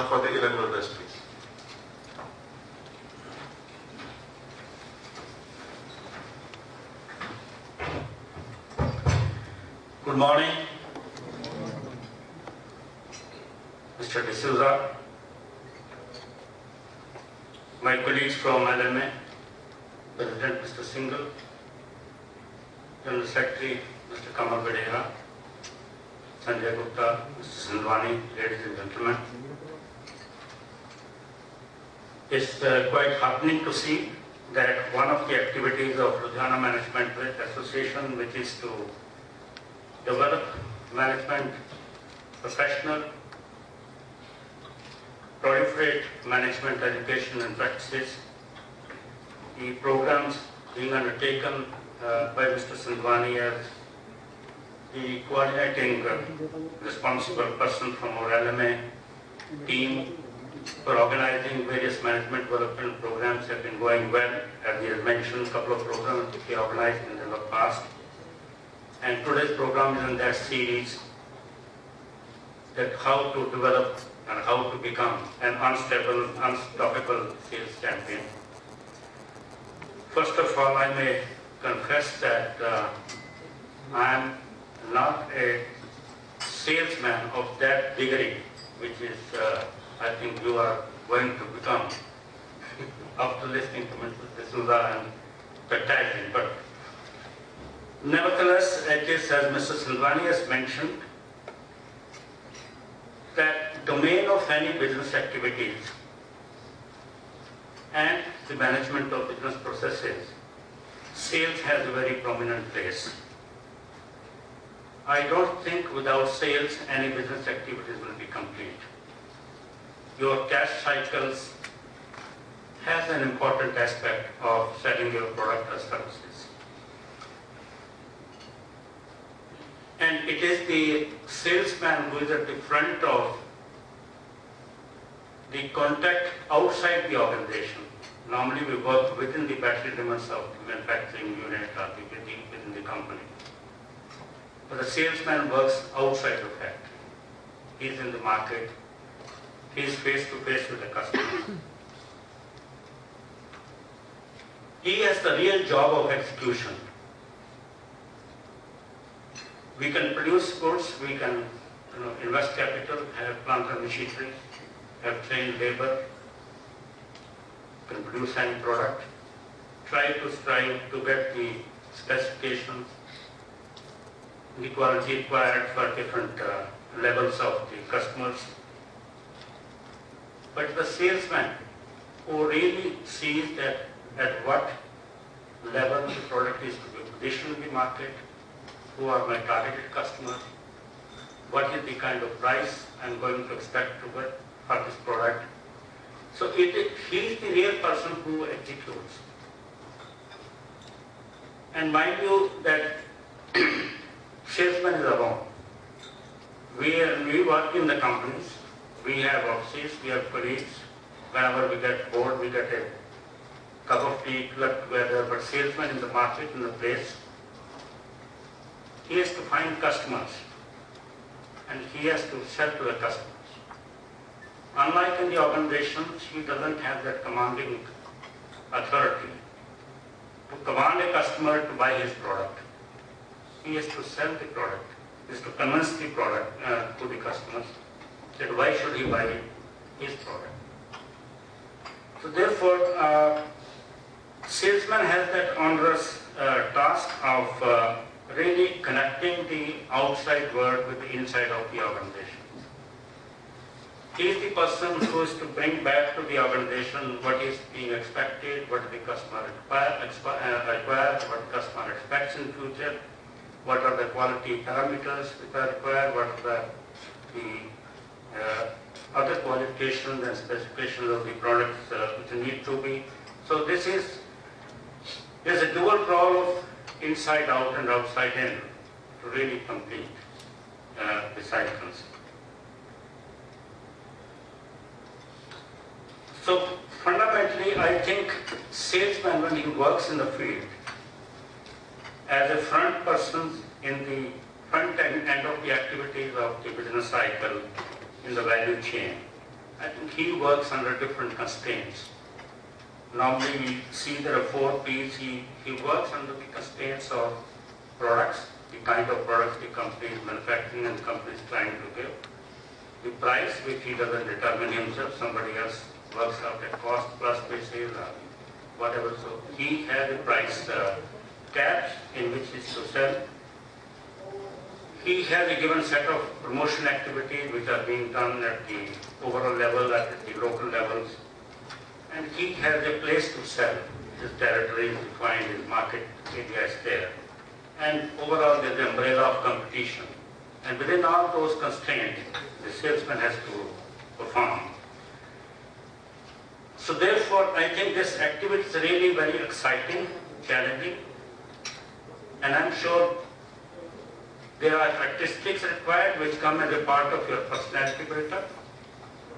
for the LMA industries. Good morning, Mr. D'Souza, my colleagues from LMA, President Mr. Singhal, General Secretary Mr. Kamal Vadera, Sanjay Gupta, Mr. Sandwani, ladies and gentlemen. It's quite heartening to see that one of the activities of Ludhiana Management Association, which is to develop management professional, proliferate management education and practices. The programs being undertaken by Mr. Sandwani as the coordinating responsible person from our LMA team for organizing various management development programs have been going well. As he has mentioned, a couple of programs which he organized in the past. And today's program is in that series, that how to develop and how to become an unstoppable sales champion. First of all, I may confess that I am not a salesman of that degree, which is, I think you are going to become after listening to Mr. D'Souza and Peptiding. But nevertheless, it is, as Mr. Sandwani has mentioned, that domain of any business activities and the management of business processes, sales has a very prominent place. I don't think without sales any business activities will be complete. Your cash cycles has an important aspect of selling your product or services. And it is the salesman who is at the front of the contact outside the organization. Normally we work within the battery limits of the manufacturing unit or within the company. But the salesman works outside the factory. He is in the market. He is face to face with the customer. He has the real job of execution. We can produce goods, we can invest capital, have plant and machinery, have trained labor, can produce any product, try to strive to get the specifications, the quality required for different levels of the customers. But the salesman who really sees that at what level the product is to be positioned in the market, who are my targeted customers, what is the kind of price I'm going to expect to get for this product. So he is the real person who executes. And mind you that salesman is alone. We work in the companies, we have offices, we have colleagues. Whenever we get bored, we get a cup of tea, club together, but salesman in the market, in the place, he has to find customers and he has to sell to the customers. Unlike in the organizations, he doesn't have that commanding authority to command a customer to buy his product. He has to sell the product, he has to convince the product to the customers that why should he buy his product. So therefore, salesman has that onerous task of really connecting the outside world with the inside of the organization. He is the person who is to bring back to the organization what is being expected, what the customer requires, what the customer expects in future, what are the quality parameters which are required, what are the other qualifications and specifications of the products which need to be. So there's a dual role of inside out and outside in to really complete the cycles. So fundamentally, I think salesman, when he works in the field as a front person in the front end of the activities of the business cycle in the value chain, I think he works under different constraints. Normally we see there are 4 P's. He works under the constraints of products, the kind of products the company is manufacturing and the company is trying to give. The price, which he doesn't determine himself, somebody else works out a cost plus basis or whatever. So he has a price caps in which he is to sell. He has a given set of promotion activities which are being done at the overall level, at the local levels. And he has a place to sell. His territory is defined, his market area is there. And overall there is an umbrella of competition. And within all those constraints, the salesman has to perform. So therefore, I think this activity is really very exciting, challenging. And I'm sure there are characteristics required which come as a part of your personality build-up.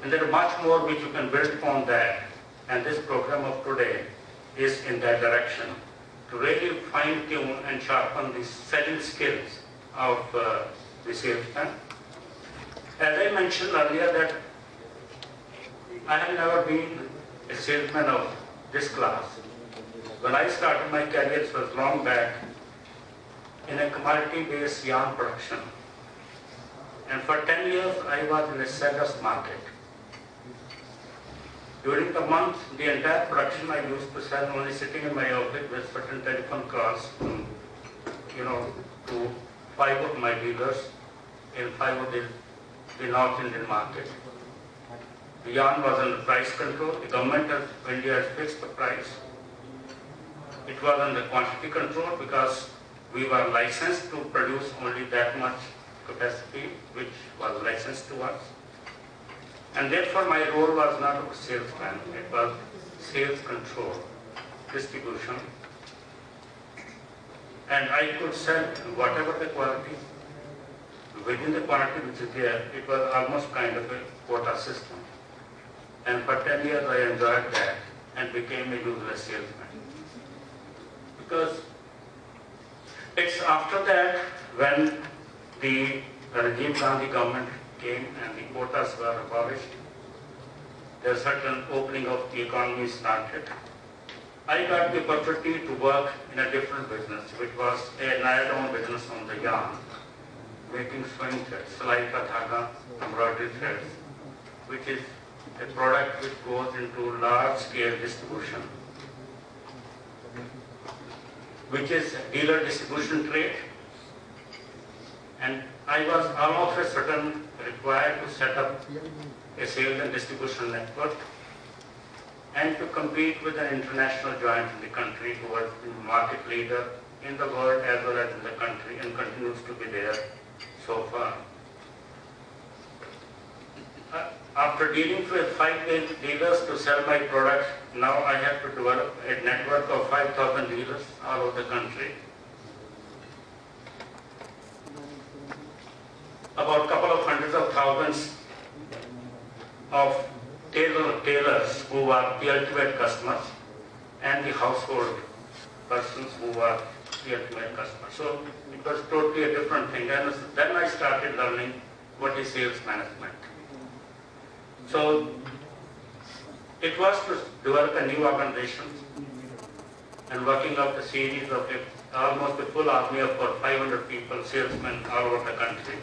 And there are much more which you can build upon that. And this program of today is in that direction, to really fine-tune and sharpen the selling skills of the salesman. As I mentioned earlier that I have never been a salesman of this class. When I started my career, it was long back, in a commodity-based yarn production. And for 10 years, I was in a seller's market. During the month, the entire production I used to sell only sitting in my office with certain telephone calls to 5 of my dealers in 5 of the North Indian market. The yarn was under price control. The government of India has fixed the price. It was under quantity control because we were licensed to produce only that much capacity which was licensed to us. And therefore my role was not of a salesman, it was sales control, distribution. And I could sell whatever the quality, within the quantity which is there, it was almost kind of a quota system. And for 10 years I enjoyed that and became a useless salesman. Because it's after that when the Rajiv Gandhi government came and the quotas were abolished, there's certain opening of the economy started. I got the opportunity to work in a different business, which was an add-on business on the yarn, making sewing threads, salai ka dhaga, embroidery threads, which is a product which goes into large-scale distribution, which is dealer distribution trade. And I was all of a sudden required to set up a sales and distribution network and to compete with an international giant in the country who was the market leader in the world as well as in the country and continues to be there so far. After dealing with 5 dealers to sell my products, now I have to develop a network of 5,000 dealers all over the country. About a couple of hundreds of thousands of tailors who are the ultimate customers and the household persons who are the ultimate customers. So it was totally a different thing. And then I started learning what is sales management. So it was to develop a new organization and working out a series of almost a full army of about 500 people, salesmen all over the country.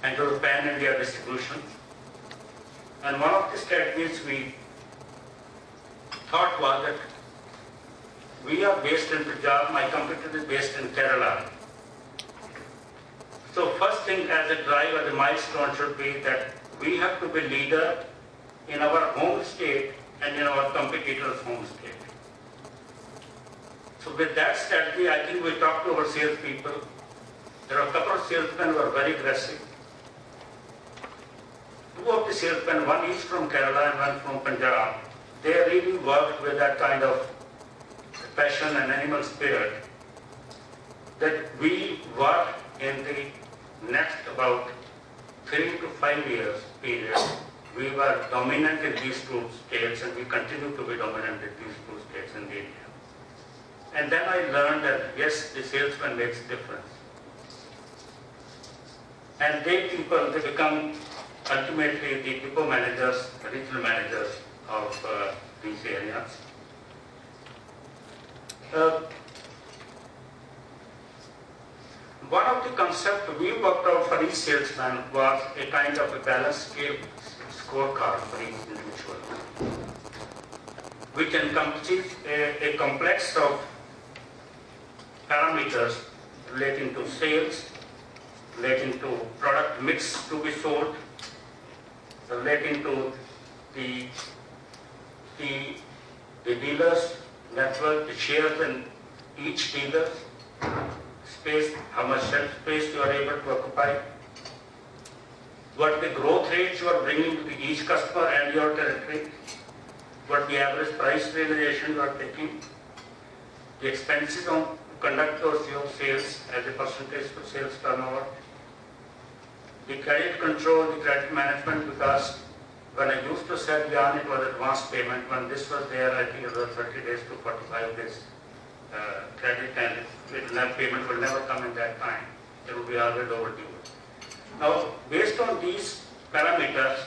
And to pan-India distribution. And one of the strategies we thought was that we are based in Punjab, my competitor is based in Kerala. So first thing as a drive, as a milestone should be that we have to be leader in our home state and in our competitor's home state. So with that strategy, I think we talked to our salespeople. There are a couple of salesmen who are very aggressive. 2 of the salesmen, one each from Kerala and one from Punjab, they really worked with that kind of passion and animal spirit that we work in the next about 3 to 5 years period. We were dominant in these 2 states and we continue to be dominant in these 2 states in India. And then I learned that yes, the salesman makes a difference. And they become ultimately the depot managers, regional managers of these areas. One of the concepts we worked out for each salesman was a kind of a balanced scale scorecard for each individual, which encompasses a complex of parameters relating to sales, relating to product mix to be sold, relating to the dealers network, the shares in each dealer, space, how much shelf space you are able to occupy, what the growth rates you are bringing to each customer and your territory, what the average price realization you are taking, the expenses on to conduct those your sales as a percentage to sales turnover, the credit control, the credit management, because when I used to sell yarn, it was advance payment. When this was there, I think it was 30 days to 45 days credit, and payment will never come in that time. It will be always overdue. Now, based on these parameters,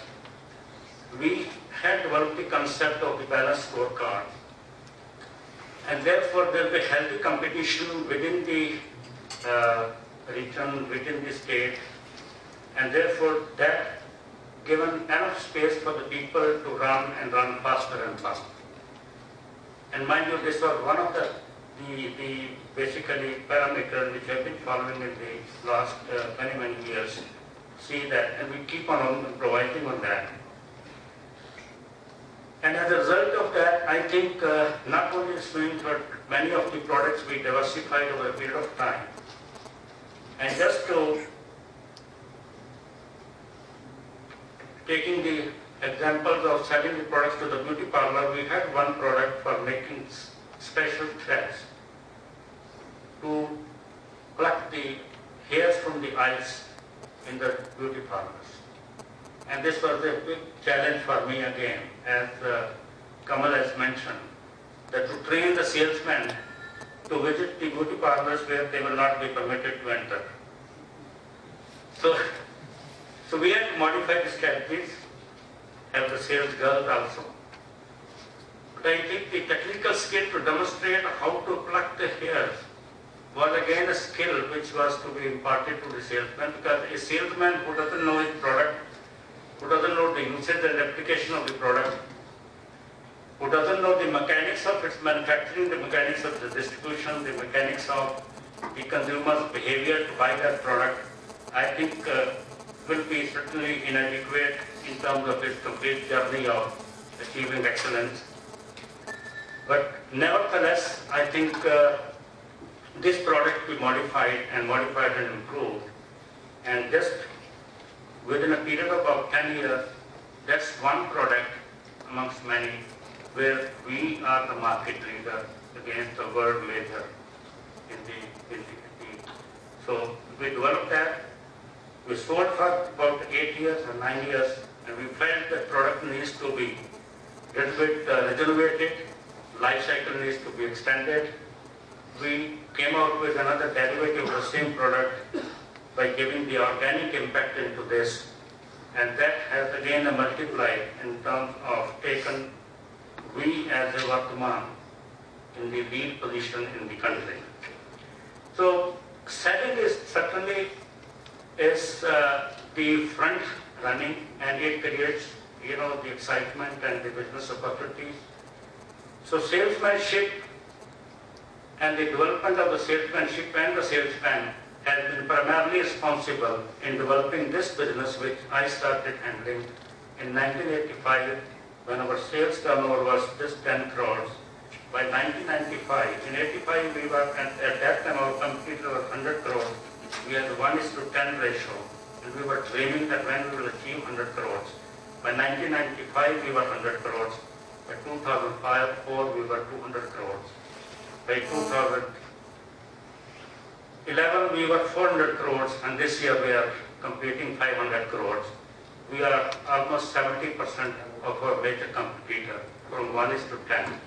we had developed the concept of the balanced scorecard. And therefore, there will be healthy competition within the region, within the state, and therefore that given enough space for the people to run and run faster and faster. And mind you, this was one of the basically parameters which have been following in the last many years. See that, and we keep on providing on that. And as a result of that, I think not only swimming, but many of the products we diversified over a period of time. And just to taking the examples of selling the products to the beauty parlor, we had one product for making special threads to pluck the hairs from the eyes in the beauty parlors. And this was a big challenge for me again, as Kamal has mentioned, that to train the salesmen to visit the beauty parlors where they will not be permitted to enter. So we had to modify the strategies, have the sales girls also. But I think the technical skill to demonstrate how to pluck the hairs was again a skill which was to be imparted to the salesman, because a salesman who doesn't know his product, who doesn't know the usage and application of the product, who doesn't know the mechanics of its manufacturing, the mechanics of the distribution, the mechanics of the consumer's behavior to buy that product, I think will be certainly inadequate in terms of its complete journey of achieving excellence. But nevertheless, I think this product we modified and improved, and just within a period of about 10 years, that's one product amongst many where we are the market leader against the world leader in the so we developed that. We sold for about 8 years or 9 years, and we felt that product needs to be a little bit regenerated, life cycle needs to be extended. We came out with another derivative of the same product by giving the organic impact into this, and that has again a multiplier in terms of taken we as a Vartaman in the lead position in the country. So selling is certainly the front running, and it creates the excitement and the business opportunities. So salesmanship and the development of the salesmanship and the salesman has been primarily responsible in developing this business, which I started handling in 1985 when our sales turnover was just 10 crores. By 1995, in 85 we were, at that time our company was 100 crores. We had a 1:10 ratio, and we were dreaming that when we will achieve 100 crores. By 1995 we were 100 crores. By 2004 we were 200 crores. By 2011 we were 400 crores, and this year we are completing 500 crores. We are almost 70% of our major competitor, from 1:10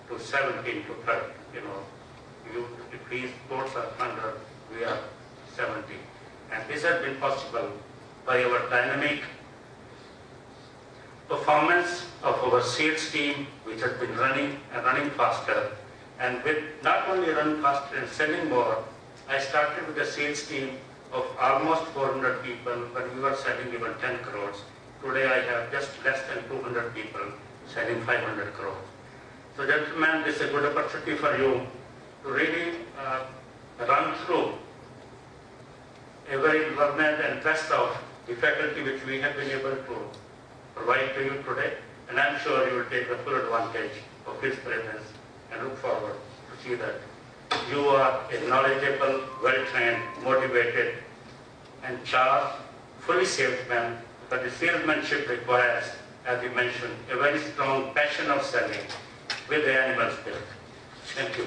to 17 to 30. If these ports are 100, we are 70. And this has been possible by our dynamic performance of our sales team, which has been running faster, and with not only run faster and selling more, I started with a sales team of almost 400 people when we were selling even 10 crores. Today I have just less than 200 people selling 500 crores. So gentlemen, this is a good opportunity for you to really run through a very learned and best of the faculty which we have been able to provide to you today, and I'm sure you will take the full advantage of his presence and look forward to see that you are a knowledgeable, well-trained, motivated, and sharp, fully salesman, but the salesmanship requires, as you mentioned, a very strong passion of selling with the animal spirit. Thank you.